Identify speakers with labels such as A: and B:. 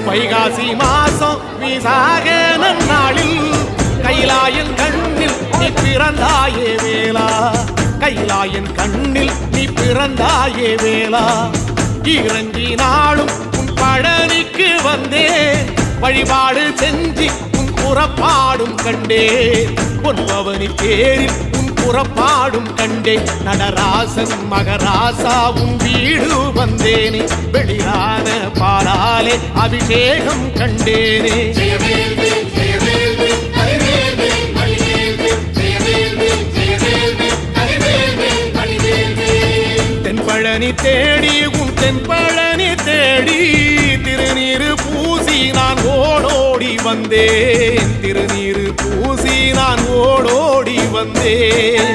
A: வைகாசி மாசம் விசாக நன்னாளில் கைலாயன் கண்ணில் நீ பிறந்தாயே வேளா, கைலாயன் கண்ணில் நீ பிறந்தாயே வேளா. இறங்கி நாளும் உன் பழனிக்கு வந்தேன், வழிபாடு செஞ்சு உன் புறப்பாடும் கண்டே. பொன்பவனி தேரில் உன் புறப்பாடும் கண்டே. நடராசன் மகராசா உன் வீடு வந்தேனே, வெளியான பாலாலே அபிஷேகம் கண்டேனே. தென்பழனி தேடி உன் தென்பழனி தேடி திருநீரு பூசி நான் ஓடோடி வந்தேன், திருநீரு பூசி நான் ஓடோடி வந்தேன்.